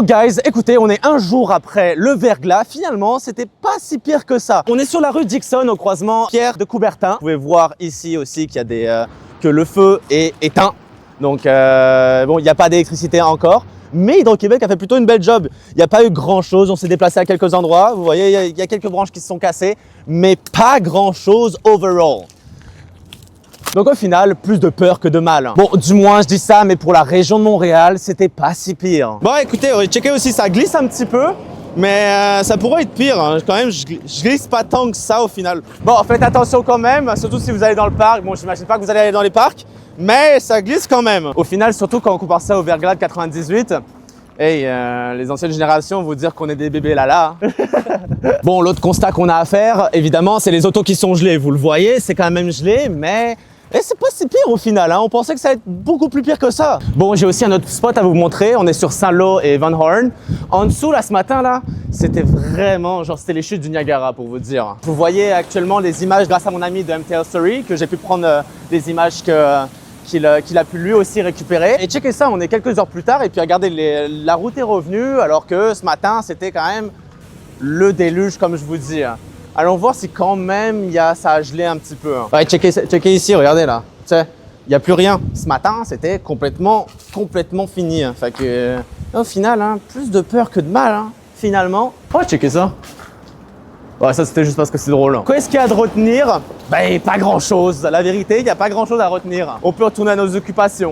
So guys, écoutez, on est un jour après le verglas. Finalement, c'était pas si pire que ça. On est sur la rue Dixon au croisement Pierre de Coubertin. Vous pouvez voir ici aussi qu'il y a que le feu est éteint. Donc bon, il n'y a pas d'électricité encore. Mais Hydro-Québec a fait plutôt une belle job. Il n'y a pas eu grand-chose. On s'est déplacé à quelques endroits. Vous voyez, il y a quelques branches qui se sont cassées. Mais pas grand-chose overall. Donc au final, plus de peur que de mal. Bon, du moins je dis ça, mais pour la région de Montréal, c'était pas si pire. Bon, écoutez, on va checker aussi, ça glisse un petit peu, mais ça pourrait être pire. Hein. Quand même, je glisse pas tant que ça au final. Bon, faites attention quand même, surtout si vous allez dans le parc. Bon, j'imagine pas que vous allez aller dans les parcs, mais ça glisse quand même. Au final, surtout quand on compare ça au verglas de 98, hey, les anciennes générations vont dire qu'on est des bébés là. Bon, l'autre constat qu'on a à faire, évidemment, c'est les autos qui sont gelées. Vous le voyez, c'est quand même gelé, mais c'est pas si pire au final, hein. On pensait que ça allait être beaucoup plus pire que ça. Bon, j'ai aussi un autre spot à vous montrer. On est sur Saint-Lô et Van Horn. En dessous, là, ce matin, là, c'était vraiment, genre, c'était les chutes du Niagara, pour vous dire. Vous voyez actuellement les images grâce à mon ami de MTL Story, que j'ai pu prendre des images qu'il a pu lui aussi récupérer. Et checkez ça, on est quelques heures plus tard et puis regardez, la route est revenue alors que ce matin, c'était quand même le déluge, comme je vous dis. Allons voir si quand même ça a gelé un petit peu. Ouais, checkez ici, regardez là. Tu sais, il n'y a plus rien. Ce matin, c'était complètement fini. Fait que, au final, hein, plus de peur que de mal, hein, finalement. Oh, checkez ça. Ouais, ça c'était juste parce que c'est drôle. Qu'est-ce qu'il y a de retenir? Ben, pas grand chose. La vérité, il n'y a pas grand chose à retenir. On peut retourner à nos occupations.